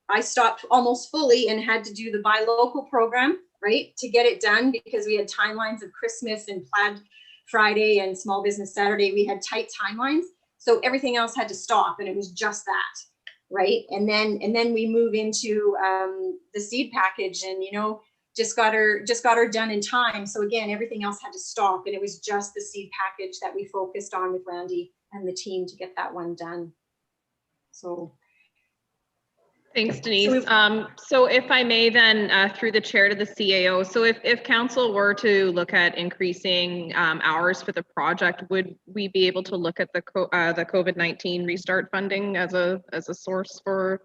I stopped almost fully and had to do the buy local program, right, to get it done, because we had timelines of Christmas and Plaid Friday and Small Business Saturday. We had tight timelines, so everything else had to stop, and it was just that. Right. And then we move into the seed package, and, you know, just got her done in time. So again, everything else had to stop, and it was just the seed package that we focused on with Randy and the team to get that one done. So. Thanks, Denise. So if I may then, through the chair to the CAO, so if council were to look at increasing hours for the project, would we be able to look at the COVID-19 restart funding as a source for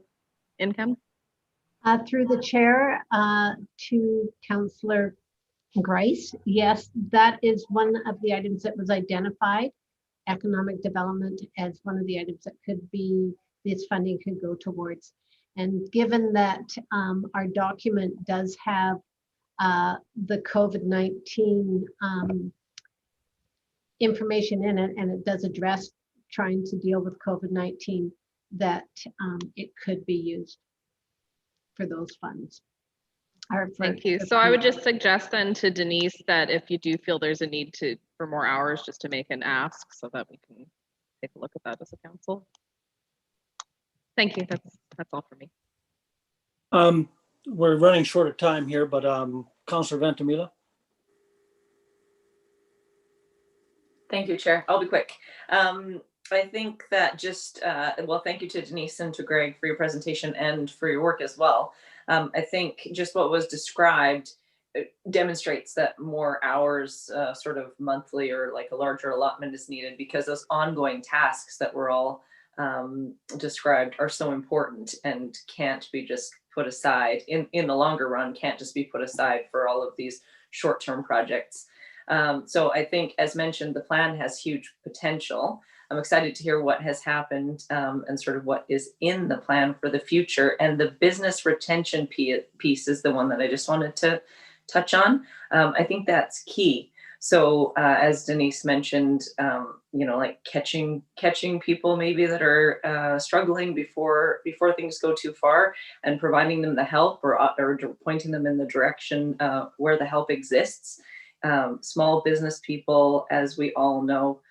income? Through the chair to Councillor Grice, yes, that is one of the items that was identified, economic development, as one of the items that could be, this funding could go towards. And given that our document does have the COVID-19 information in it, and it does address trying to deal with COVID-19, that it could be used for those funds. Thank you. So I would just suggest then to Denise that if you do feel there's a need for more hours, just to make an ask so that we can take a look at that as a council. Thank you. That's all for me. We're running short of time here, but Councillor Ventimiglia. Thank you, Chair. I'll be quick. I think that just, well, thank you to Denise and to Greg for your presentation and for your work as well. I think just what was described demonstrates that more hours, sort of monthly or like a larger allotment is needed, because those ongoing tasks that were all described are so important and can't be just put aside in the longer run, can't just be put aside for all of these short-term projects. So I think, as mentioned, the plan has huge potential. I'm excited to hear what has happened and sort of what is in the plan for the future. And the business retention piece is the one that I just wanted to touch on. I think that's key. So as Denise mentioned, you know, like catching people maybe that are struggling before things go too far, and providing them the help or pointing them in the direction where the help exists. Small business people, as we all know,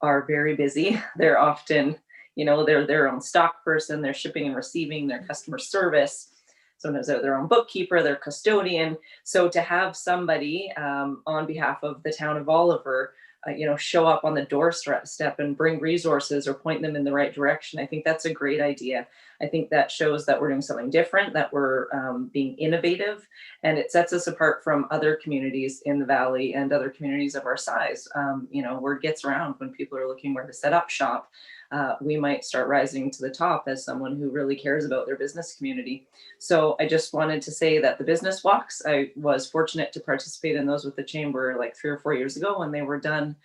are very busy. They're often, you know, they're their own stock person, they're shipping and receiving, their customer service. Sometimes they're their own bookkeeper, their custodian. So to have somebody on behalf of the town of Oliver, you know, show up on the doorstep and bring resources or point them in the right direction, I think that's a great idea. I think that shows that we're doing something different, that we're being innovative, and it sets us apart from other communities in the valley and other communities of our size. You know, word gets around when people are looking where to set up shop. we might start rising to the top as someone who really cares about their business community. So I just wanted to say that the business walks, I was fortunate to participate in those with the chamber like 3 or 4 years ago when they were done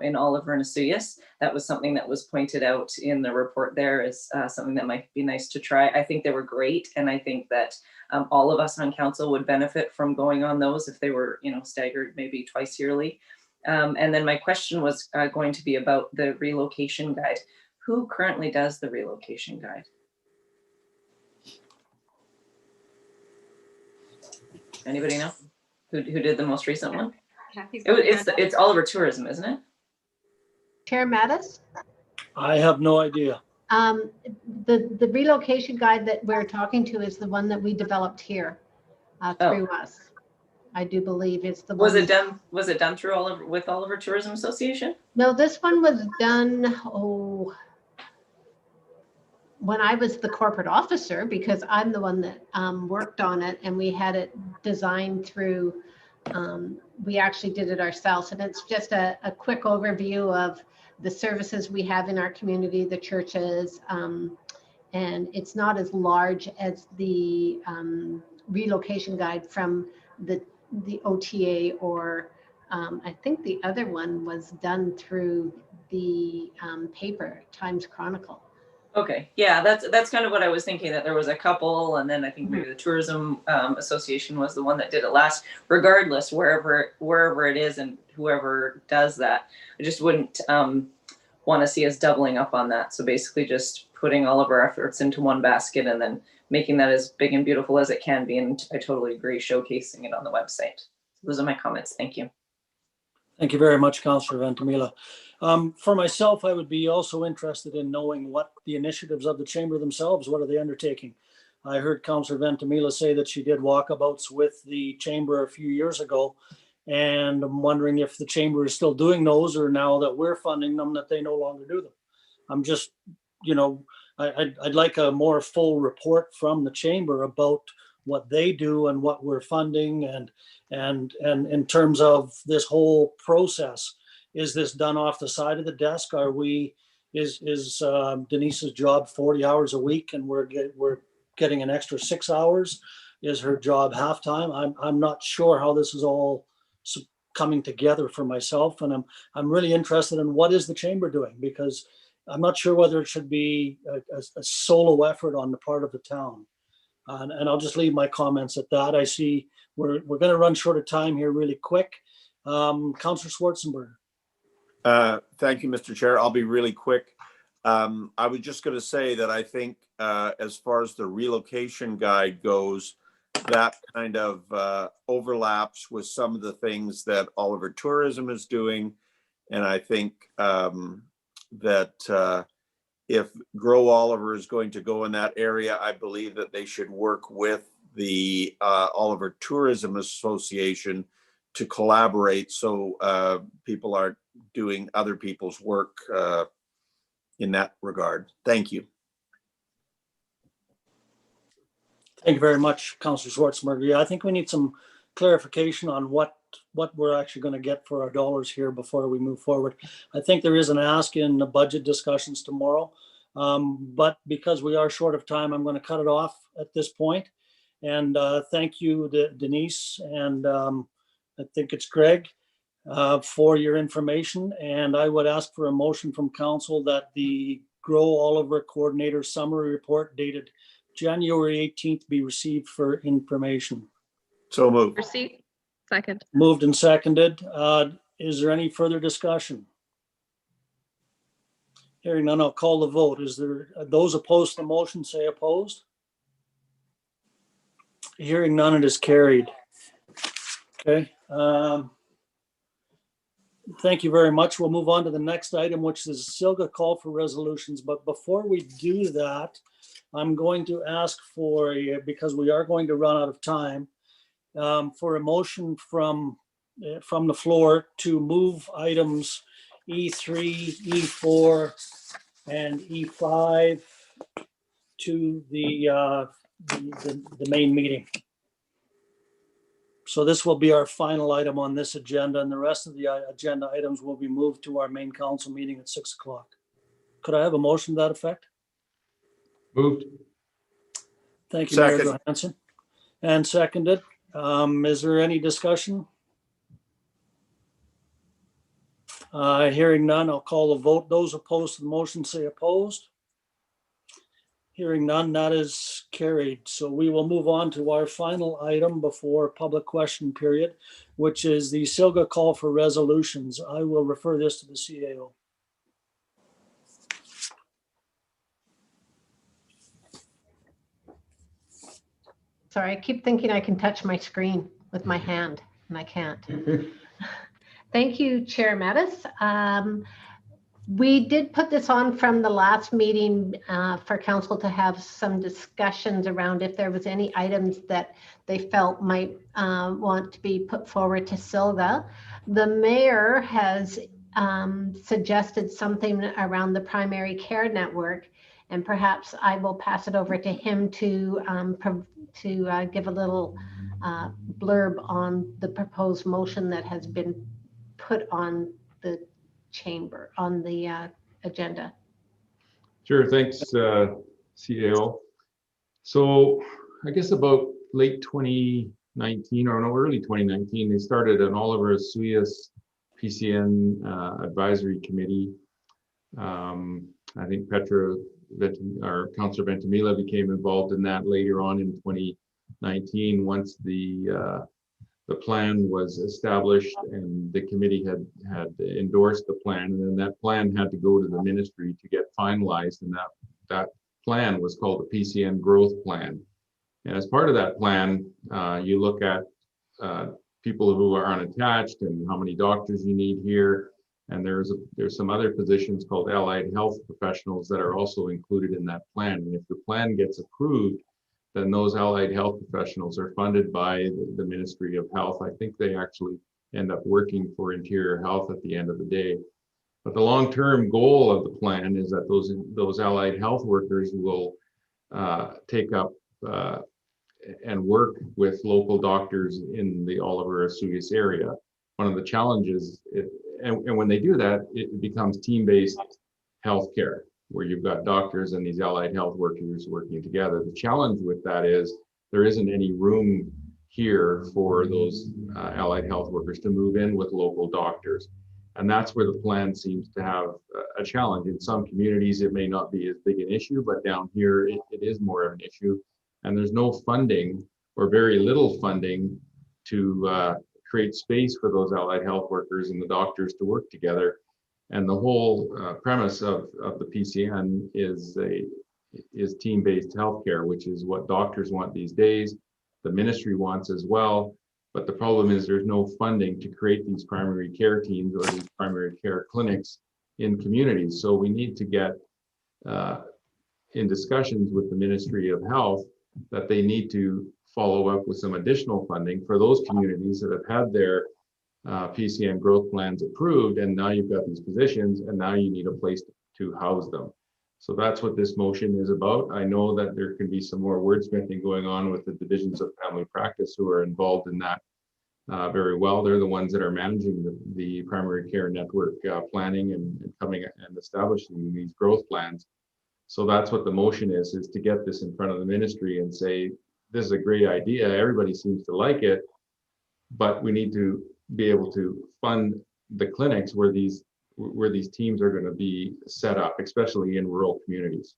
in Oliver and Osoyoos. That was something that was pointed out in the report there as something that might be nice to try. I think they were great. And I think that all of us on council would benefit from going on those if they were, staggered maybe twice yearly. And then my question was going to be about the relocation guide. Who currently does the relocation guide? Anybody know who did the most recent one? Kathy's It's Oliver Tourism, isn't it? Chair Mattis? I have no idea. The relocation guide that we're talking to is the one that we developed here through us. I do believe it's the Was one. it done through Oliver Tourism Association? No, this one was done, when I was the corporate officer, because I'm the one that worked on it, and we had it designed through, we actually did it ourselves. And it's just a quick overview of the services we have in our community, the churches, and it's not as large as the relocation guide from the OTA, or I think the other one was done through the paper, Times Chronicle. Okay, yeah, that's kind of what I was thinking, that there was a couple, and then I think maybe the Tourism Association was the one that did it last. Regardless, wherever it is and whoever does that, I just wouldn't want to see us doubling up on that. So basically just putting all of our efforts into one basket and then making that as big and beautiful as it can be. And I totally agree, showcasing it on the website. Those are my comments. Thank you. Thank you very much, Councillor Ventimiglia. For myself, I would be also interested in knowing what the initiatives of the chamber themselves, what are they undertaking? I heard Councillor Ventimiglia say that she did walkabouts with the chamber a few years ago, and I'm wondering if the chamber is still doing those, or now that we're funding them, that they no longer do them. I'm just, I'd like a more full report from the chamber about what they do and what we're funding, and in terms of this whole process. Is this done off the side of the desk? Is Denise's job 40 hours a week and we're getting an extra 6 hours? Is her job half-time? I'm not sure how this is all coming together for myself, and I'm really interested in what is the chamber doing, because I'm not sure whether it should be a solo effort on the part of the town. And I'll just leave my comments at that. I see we're going to run short of time here really quick. Councillor Schwarzenberg. Thank you, Mr. Chair. I'll be really quick. I was just going to say that I think as far as the relocation guide goes, that kind of overlaps with some of the things that Oliver Tourism is doing. And I think that if Grow Oliver is going to go in that area, I believe that they should work with the Oliver Tourism Association to collaborate, so people aren't doing other people's work in that regard. Thank you. Thank you very much, Councillor Schwarzenberg. Yeah, I think we need some clarification on what we're actually going to get for our dollars here before we move forward. I think there is an ask in the budget discussions tomorrow, but because we are short of time, I'm going to cut it off at this point. And thank you, Denise, and I think it's Greg, for your information. And I would ask for a motion from council that the Grow Oliver Coordinator Summary Report dated January 18th be received for information. So moved. Receipt. Second. Moved and seconded. Is there any further discussion? Hearing none, I'll call the vote. Is there those opposed to the motion, say opposed? Hearing none, it is carried. Okay. Thank you very much. We'll move on to the next item, which is Silga call for resolutions. But before we do that, I'm going to ask for, because we are going to run out of time, for a motion from the floor to move items E3, E4, and E5 to the main meeting. So this will be our final item on this agenda, and the rest of the agenda items will be moved to our main council meeting at 6 o'clock. Could I have a motion to that effect? Moved. Thank you, Mayor Second. Johansson. And seconded. Is there any discussion? Hearing none, I'll call the vote. Those opposed to the motion say opposed. Hearing none, that is carried. So we will move on to our final item before public question period, which is the Silga call for resolutions. I will refer this to the CAO. Sorry, I keep thinking I can touch my screen with my hand, and I can't. Thank you, Chair Mattis. We did put this on from the last meeting for council to have some discussions around if there was any items that they felt might want to be put forward to Silga. The mayor has suggested something around the primary care network, and perhaps I will pass it over to him to give a little blurb on the proposed motion that has been put on the chamber, on the agenda. Sure, thanks, CAO. So I guess about late 2019 or no, early 2019, they started an Oliver Asuyas PCN advisory committee. I think Petra or Councillor Ventimiglia became involved in that later on in 2019 once the plan was established and the committee had endorsed the plan, and then that plan had to go to the ministry to get finalized, and that plan was called the PCN growth plan. And as part of that plan, you look at people who are unattached and how many doctors you need here, and there's some other positions called allied health professionals that are also included in that plan. And if the plan gets approved, then those allied health professionals are funded by the Ministry of Health. I think they actually end up working for Interior Health at the end of the day. But the long-term goal of the plan is that those allied health workers will take up and work with local doctors in the Oliver Asuyas area. One of the challenges, and when they do that, it becomes team-based healthcare, where you've got doctors and these allied health workers working together. The challenge with that is there isn't any room here for those allied health workers to move in with local doctors. And that's where the plan seems to have a challenge. In some communities, it may not be as big an issue, but down here, it is more of an issue. And there's no funding or very little funding to create space for those allied health workers and the doctors to work together. And the whole premise of the PCN is team-based healthcare, which is what doctors want these days. The ministry wants as well. But the problem is there's no funding to create these primary care teams or these primary care clinics in communities. So we need to get in discussions with the Ministry of Health that they need to follow up with some additional funding for those communities that have had their PCN growth plans approved, and now you've got these positions, and now you need a place to house them. So that's what this motion is about. I know that there can be some more wordsmithing going on with the divisions of family practice who are involved in that very well. They're the ones that are managing the primary care network planning and coming and establishing these growth plans. So that's what the motion is to get this in front of the ministry and say, this is a great idea. Everybody seems to like it, but we need to be able to fund the clinics where these teams are going to be set up, especially in rural communities.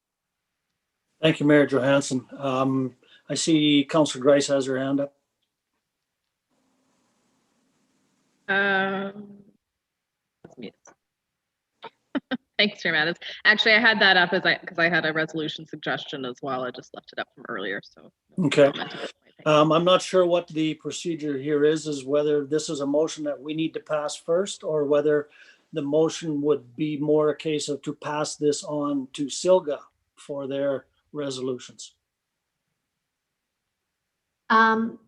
Thank you, Mayor Johansson. I see Councillor Grice has her hand up. Thanks, Chair Mattis. Actually, I had that up because I had a resolution suggestion as well. I just left it up from earlier. So okay. I'm not sure what the procedure here is whether this is a motion that we need to pass first, or whether the motion would be more a case of to pass this on to Silga for their resolutions. To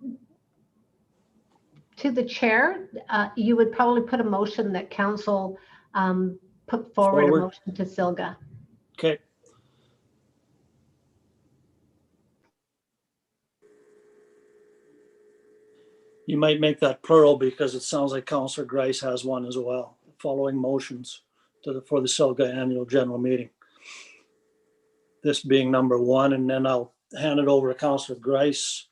the chair, you would probably put a motion that council put forward a motion to Silga. Okay. You might make that plural because it sounds like Councillor Grice has one as well, following motions for the Silga annual general meeting. this being number one, and then I'll hand it over to Councillor Grice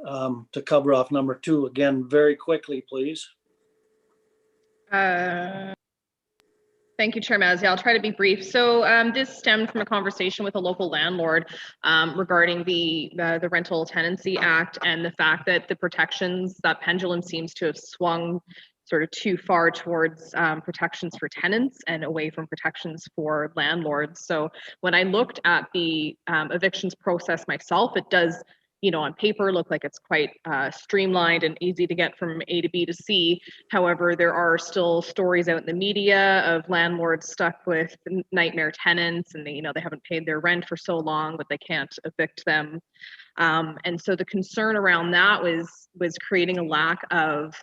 to cover off number two. Again, very quickly, please. Thank you, Chair Mazzy. I'll try to be brief. So this stemmed from a conversation with a local landlord regarding the Rental Tenancy Act and the fact that the protections, that pendulum seems to have swung sort of too far towards protections for tenants and away from protections for landlords. So when I looked at the evictions process myself, it does, on paper look like it's quite streamlined and easy to get from A to B to C. However, there are still stories out in the media of landlords stuck with nightmare tenants, and they haven't paid their rent for so long, but they can't evict them. And so the concern around that was creating a lack of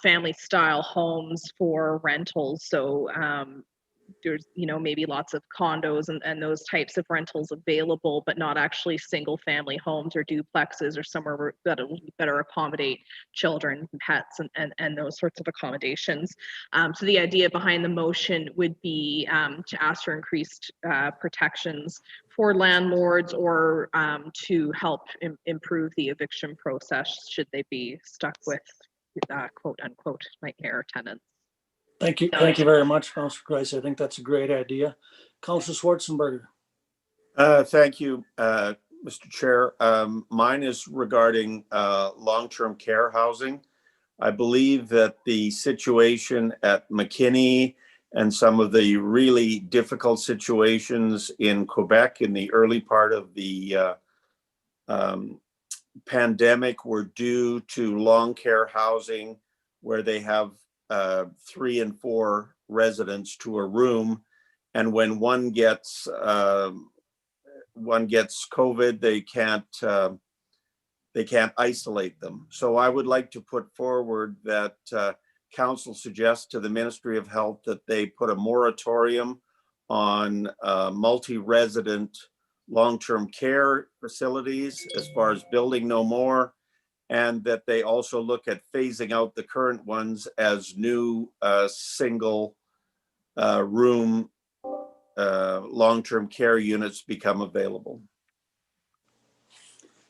family style homes for rentals. So there's maybe lots of condos and those types of rentals available, but not actually single family homes or duplexes or somewhere that will better accommodate children, pets, and those sorts of accommodations. So the idea behind the motion would be to ask for increased protections for landlords, or to help improve the eviction process should they be stuck with quote unquote nightmare tenants. Thank you very much, Councillor Grice. I think that's a great idea. Councillor Schwarzenberger. Thank you, Mr. Chair. Mine is regarding long-term care housing. I believe that the situation at McKinney and some of the really difficult situations in Quebec in the early part of the pandemic were due to long care housing, where they have 3 and 4 residents to a room, and when one gets COVID, they can't isolate them. So I would like to put forward that council suggests to the Ministry of Health that they put a moratorium on multi-resident long-term care facilities as far as building no more, and that they also look at phasing out the current ones as new single room long-term care units become available.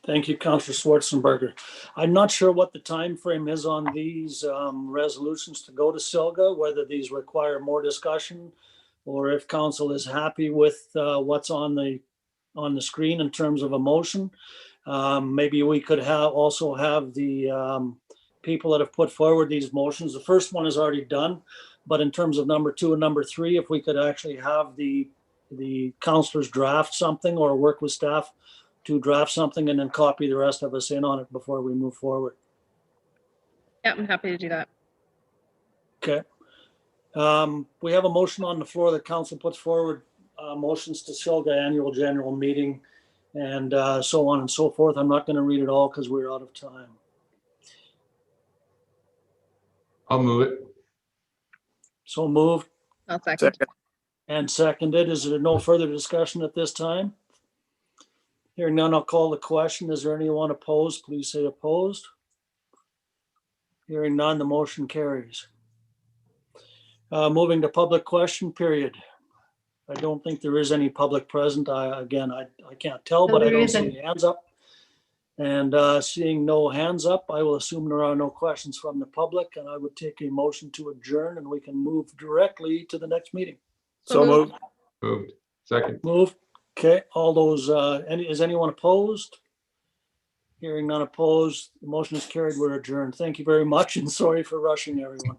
Thank you, Councillor Schwarzenberger. I'm not sure what the time frame is on these resolutions to go to SILGA, whether these require more discussion, or if council is happy with what's on the screen in terms of a motion. Maybe we could also have the people that have put forward these motions. The first one is already done, but in terms of number 2 and number 3, if we could actually have the councillors draft something or work with staff to draft something and then copy the rest of us in on it before we move forward. Yeah, I'm happy to do that. Okay. We have a motion on the floor that council puts forward, motions to SILGA annual general meeting, and so on and so forth. I'm not going to read it all because we're out of time. I'll move it. So moved I'll second. and seconded. Is there no further discussion at this time? Hearing none, I'll call the question. Is there anyone opposed? Please say opposed. Hearing none, the motion carries. Moving to public question period. I don't think there is any public present. I can't tell, No, but I there don't isn't. see any hands up. And seeing no hands up, I will assume there are no questions from the public, and I would take a motion to adjourn, and we can move directly to the next meeting. So moved. Moved. Second. Move. Okay, all those, is anyone opposed? Hearing none opposed, the motion is carried. We're adjourned. Thank you very much, and sorry for rushing everyone.